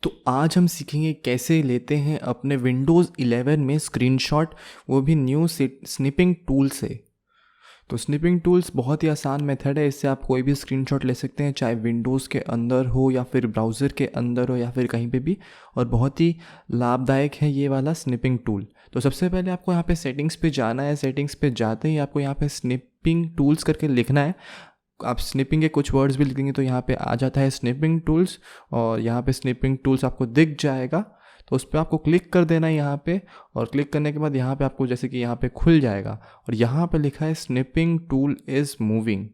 तो आज हम सीखेंगे कैसे लेते हैं अपने विंडोज़ 11 में स्क्रीनशॉट, वो भी न्यू स्निपिंग टूल से। तो स्निपिंग टूल्स बहुत ही आसान मेथड है, इससे आप कोई भी स्क्रीनशॉट ले सकते हैं, चाहे विंडोज़ के अंदर हो या फिर ब्राउज़र के अंदर हो या फिर कहीं पे भी। और बहुत ही लाभदायक है ये वाला स्निपिंग टूल। तो सबसे पहले आपको यहाँ पे सेटिंग्स पे जाना है। सेटिंग्स पे जाते ही आपको यहाँ पे स्निपिंग टूल्स करके लिखना है। आप स्निपिंग के कुछ वर्ड्स भी लिखेंगे तो यहाँ पे आ जाता है स्निपिंग टूल्स, और यहाँ पे स्निपिंग टूल्स आपको दिख जाएगा। तो उस पर आपको क्लिक कर देना है यहाँ पे, और क्लिक करने के बाद यहाँ पे आपको जैसे कि यहाँ पे खुल जाएगा और यहाँ पे लिखा है स्निपिंग टूल इज़ मूविंग।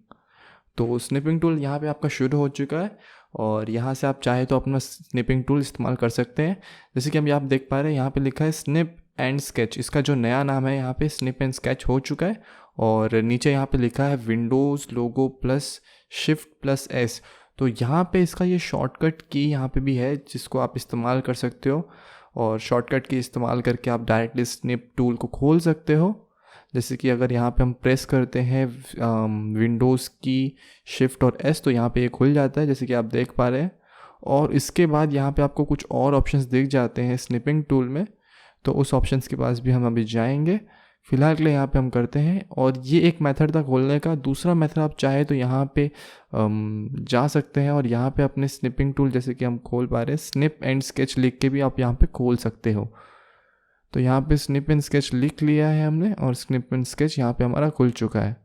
तो स्निपिंग टूल यहाँ पे आपका शुरू हो चुका है, और यहाँ से आप चाहे तो अपना स्निपिंग टूल इस्तेमाल कर सकते हैं। जैसे कि हम यहाँ देख पा रहे हैं, यहाँ पे लिखा है स्निप एंड स्केच। इसका जो नया नाम है यहाँ पे स्निप एंड स्केच हो चुका है। और नीचे यहाँ पे लिखा है विंडोज़ लोगो प्लस शिफ्ट प्लस एस। तो यहाँ पे इसका ये शॉर्टकट की यहाँ पे भी है जिसको आप इस्तेमाल कर सकते हो, और शॉर्टकट की इस्तेमाल करके आप डायरेक्टली स्निप टूल को खोल सकते हो। जैसे कि अगर यहाँ पे हम प्रेस करते हैं विंडोज़ की शिफ्ट और एस, तो यहाँ पे ये खुल जाता है जैसे कि आप देख पा रहे हैं। और इसके बाद यहाँ पे आपको कुछ और ऑप्शंस दिख जाते हैं स्निपिंग टूल में, तो उस ऑप्शंस के पास भी हम अभी जाएंगे। फिलहाल के लिए यहाँ पे हम करते हैं, और ये एक मेथड था खोलने का। दूसरा मेथड आप चाहे तो यहाँ पे जा सकते हैं, और यहाँ पे अपने स्निपिंग टूल जैसे कि हम खोल पा रहे हैं, स्निप एंड स्केच लिख के भी आप यहाँ पे खोल सकते हो। तो यहाँ पे स्निप एंड स्केच लिख लिया है हमने, और स्निप एंड स्केच यहाँ पे हमारा खुल चुका है।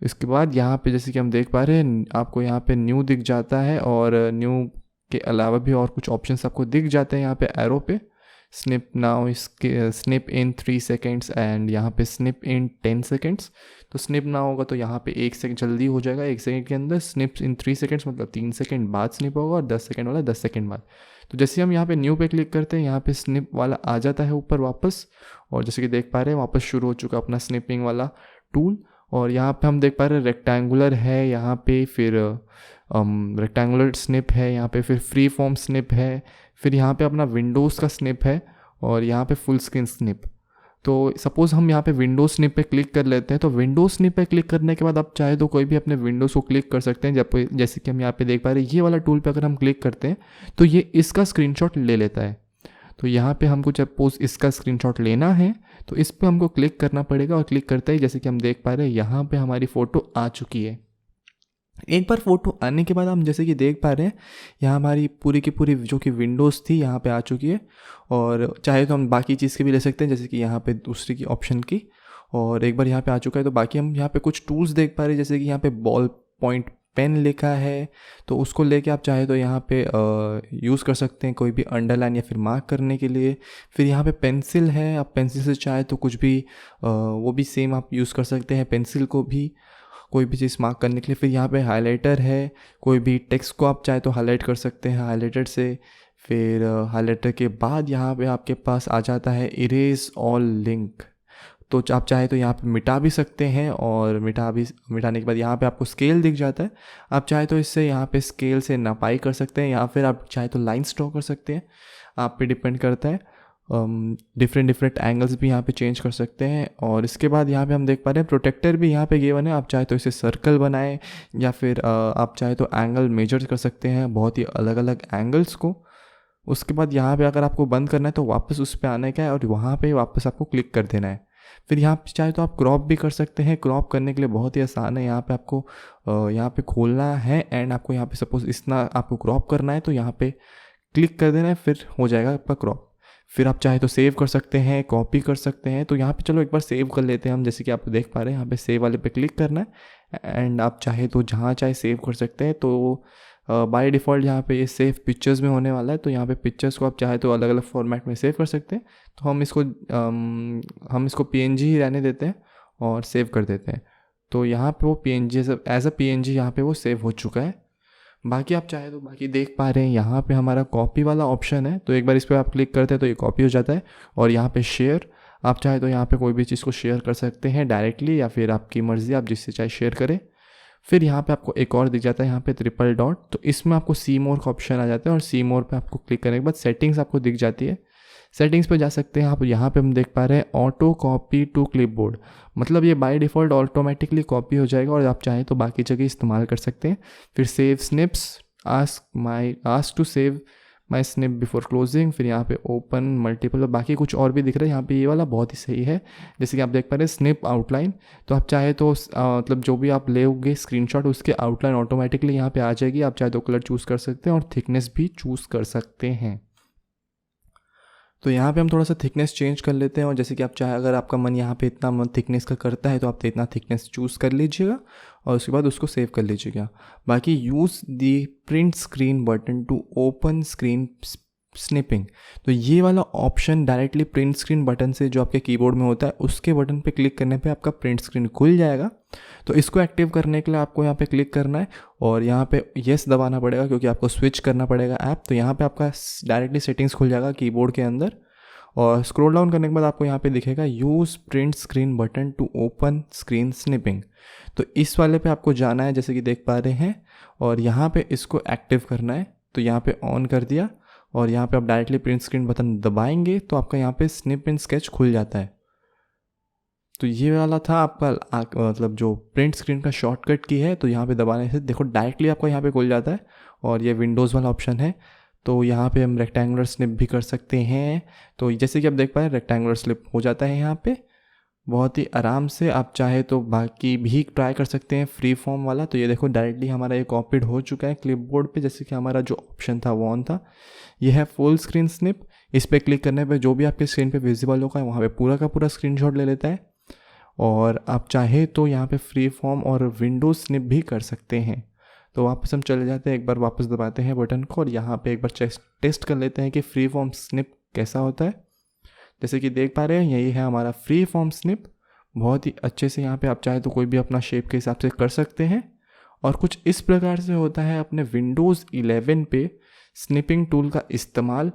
इसके बाद यहाँ पे जैसे कि हम देख पा रहे हैं, आपको यहाँ पे न्यू दिख जाता है, और न्यू के अलावा भी और कुछ ऑप्शंस आपको दिख जाते हैं यहाँ पे एरो पे। स्निप नाउ, इसके स्निप इन 3 सेकेंड्स, एंड यहाँ पे स्निप इन 10 सेकेंड्स। तो स्निप नाउ होगा तो यहाँ पे 1 सेकंड जल्दी हो जाएगा, 1 सेकंड के अंदर। स्निप इन 3 सेकेंड्स मतलब 3 सेकंड बाद स्निप होगा, और 10 सेकंड वाला 10 सेकंड बाद। तो जैसे हम यहाँ पे न्यू पे क्लिक करते हैं, यहाँ पे स्निप वाला आ जाता है ऊपर वापस, और जैसे कि देख पा रहे हैं वापस शुरू हो चुका अपना स्निपिंग वाला टूल। और यहाँ पे हम देख पा रहे हैं रेक्टेंगुलर है यहाँ पे, फिर रेक्टेंगुलर स्निप है यहाँ पे, फिर फ्री फॉर्म स्निप है, फिर यहाँ पे अपना विंडोज़ का स्निप है, और यहाँ पे फुल स्क्रीन स्निप। तो सपोज़ हम यहाँ पे विंडोज स्निप पे क्लिक कर लेते हैं, तो विंडोज स्निप पे क्लिक करने के बाद आप चाहे तो कोई भी अपने विंडोज़ को क्लिक कर सकते हैं। जब जैसे कि हम यहाँ पे देख पा रहे हैं, ये वाला टूल पे अगर हम क्लिक करते हैं तो ये इसका स्क्रीनशॉट ले लेता है। तो यहाँ पे हमको सपोज इसका स्क्रीनशॉट लेना है तो इस पर हमको क्लिक करना पड़ेगा, और क्लिक करते ही जैसे कि हम देख पा रहे हैं यहाँ पे हमारी फ़ोटो आ चुकी है। एक बार फ़ोटो आने के बाद हम जैसे कि देख पा रहे हैं, यहाँ हमारी पूरी की पूरी जो कि विंडोज़ थी यहाँ पे आ चुकी है। और चाहे तो हम बाकी चीज़ के भी ले सकते हैं, जैसे कि यहाँ पे दूसरी की ऑप्शन की। और एक बार यहाँ पे आ चुका है तो बाकी हम यहाँ पे कुछ टूल्स देख पा रहे हैं, जैसे कि यहाँ पे बॉल पॉइंट पेन लिखा है, तो उसको लेके आप चाहे तो यहाँ पे यूज़ कर सकते हैं कोई भी अंडरलाइन या फिर मार्क करने के लिए। फिर यहाँ पे पेंसिल है, आप पेंसिल से चाहे तो कुछ भी वो भी सेम आप यूज़ कर सकते हैं पेंसिल को भी, कोई भी चीज़ मार्क करने के लिए। फिर यहाँ पे हाइलाइटर है, कोई भी टेक्स्ट को आप चाहे तो हाईलाइट कर सकते हैं हाइलाइटर से। फिर हाइलाइटर के बाद यहाँ पे आपके पास आ जाता है इरेज ऑल लिंक। तो आप चाहे तो यहाँ पे मिटा भी सकते हैं, और मिटाने के बाद यहाँ पे आपको स्केल दिख जाता है। आप चाहे तो इससे यहाँ पे स्केल से नपाई कर सकते हैं, या फिर आप चाहे तो लाइन्स ड्रॉ कर सकते हैं, आप पे डिपेंड करता है। डिफरेंट एंगल्स भी यहाँ पे चेंज कर सकते हैं। और इसके बाद यहाँ पे हम देख पा रहे हैं प्रोटेक्टर भी यहाँ पे गिवन है, आप चाहे तो इसे सर्कल बनाएं, या फिर आप चाहे तो एंगल मेजर कर सकते हैं, बहुत ही अलग अलग एंगल्स को। उसके बाद यहाँ पे अगर आपको बंद करना है तो वापस उस पर आने का है, और वहाँ पे वापस आपको क्लिक कर देना है। फिर यहाँ पे चाहे तो आप क्रॉप भी कर सकते हैं। क्रॉप करने के लिए बहुत ही आसान है, यहाँ पे आपको यहाँ पे खोलना है, एंड आपको यहाँ पे सपोज इतना आपको क्रॉप करना है तो यहाँ पे क्लिक कर देना है, फिर हो जाएगा आपका क्रॉप। फिर आप चाहे तो सेव कर सकते हैं, कॉपी कर सकते हैं। तो यहाँ पे चलो एक बार सेव कर लेते हैं हम, जैसे कि आप देख पा रहे हैं यहाँ पे सेव वाले पे क्लिक करना है, एंड आप चाहे तो जहाँ चाहे सेव कर सकते हैं। तो बाय डिफ़ॉल्ट यहाँ पे ये सेव पिक्चर्स में होने वाला है, तो यहाँ पे पिक्चर्स को आप चाहे तो अलग अलग फॉर्मेट में सेव कर सकते हैं। तो हम इसको PNG ही रहने देते हैं और सेव कर देते हैं। तो यहाँ पे वो PNG एज अ PNG यहाँ पे वो सेव हो चुका है। बाकी आप चाहे तो बाकी देख पा रहे हैं यहाँ पे हमारा कॉपी वाला ऑप्शन है, तो एक बार इस पर आप क्लिक करते हैं तो ये कॉपी हो जाता है। और यहाँ पे शेयर, आप चाहे तो यहाँ पे कोई भी चीज़ को शेयर कर सकते हैं डायरेक्टली, या फिर आपकी मर्ज़ी, आप जिससे चाहे शेयर करें। फिर यहाँ पे आपको एक और दिख जाता है यहाँ पे ट्रिपल डॉट, तो इसमें आपको सी मोर का ऑप्शन आ जाता है, और सी मोर पे आपको क्लिक करने के बाद सेटिंग्स आपको दिख जाती है। सेटिंग्स पे जा सकते हैं आप। यहाँ पे हम देख पा रहे हैं ऑटो कॉपी टू क्लिपबोर्ड, मतलब ये बाय डिफ़ॉल्ट ऑटोमेटिकली कॉपी हो जाएगा, और आप चाहें तो बाकी जगह इस्तेमाल कर सकते हैं। फिर save snips, ask to save my snip before closing, फिर यहाँ पे ओपन मल्टीपल और बाकी कुछ और भी दिख रहा है। यहाँ पे ये वाला बहुत ही सही है, जैसे कि आप देख पा रहे हैं स्निप आउटलाइन। तो आप चाहे तो मतलब जो भी आप लेओगे स्क्रीनशॉट उसके आउटलाइन ऑटोमेटिकली यहाँ पे आ जाएगी। आप चाहे तो कलर चूज़ कर सकते हैं और थिकनेस भी चूज़ कर सकते हैं। तो यहाँ पे हम थोड़ा सा थिकनेस चेंज कर लेते हैं, और जैसे कि आप चाहे, अगर आपका मन यहाँ पे इतना मन थिकनेस का करता है तो आप इतना थिकनेस चूज़ कर लीजिएगा और उसके बाद उसको सेव कर लीजिएगा। बाकी use the print screen button to open screen snipping. तो ये वाला option directly print screen button से जो आपके कीबोर्ड में होता है उसके बटन पे क्लिक करने पे आपका प्रिंट स्क्रीन खुल जाएगा। तो इसको एक्टिव करने के लिए आपको यहाँ पे क्लिक करना है और यहाँ पे येस दबाना पड़ेगा, क्योंकि आपको स्विच करना पड़ेगा ऐप। तो यहाँ पे आपका डायरेक्टली सेटिंग्स खुल जाएगा कीबोर्ड के अंदर, और स्क्रॉल डाउन करने के बाद आपको यहाँ पे दिखेगा use print screen button to open screen snipping. तो इस वाले पे आपको जाना है, जैसे कि देख पा रहे हैं, और यहाँ पे इसको एक्टिव करना है। तो यहाँ पे ऑन कर दिया और यहाँ पे आप डायरेक्टली प्रिंट स्क्रीन बटन दबाएंगे तो आपका यहाँ पे स्निप एंड स्केच खुल जाता है। तो ये वाला था आपका मतलब जो प्रिंट स्क्रीन का शॉर्टकट की है। तो यहाँ पे दबाने से देखो डायरेक्टली आपका यहाँ पे खुल जाता है, और ये विंडोज़ वाला ऑप्शन है। तो यहाँ पे हम रेक्टेंगुलर स्निप भी कर सकते हैं। तो जैसे कि आप देख पाए रेक्टेंगुलर स्निप हो जाता है यहाँ पे बहुत ही आराम से। आप चाहे तो बाकी भी ट्राई कर सकते हैं फ्री फॉर्म वाला। तो ये देखो डायरेक्टली हमारा ये कॉपीड हो चुका है क्लिपबोर्ड पे, जैसे कि हमारा जो ऑप्शन था वो ऑन था। ये है फुल स्क्रीन स्निप। इस पर क्लिक करने पे जो भी आपके स्क्रीन पे विजिबल होगा वहाँ पे पूरा का पूरा स्क्रीनशॉट ले लेता है। और आप चाहे तो यहाँ पे फ्री फॉर्म और विंडोज स्निप भी कर सकते हैं। तो वापस हम चले जाते हैं, एक बार वापस दबाते हैं बटन को और यहाँ पे एक बार टेस्ट कर लेते हैं कि फ्री फॉर्म स्निप कैसा होता है। जैसे कि देख पा रहे हैं यही है हमारा फ्री फॉर्म स्निप। बहुत ही अच्छे से यहाँ पे आप चाहे तो कोई भी अपना शेप के हिसाब से कर सकते हैं। और कुछ इस प्रकार से होता है अपने विंडोज़ 11 पे स्निपिंग टूल का इस्तेमाल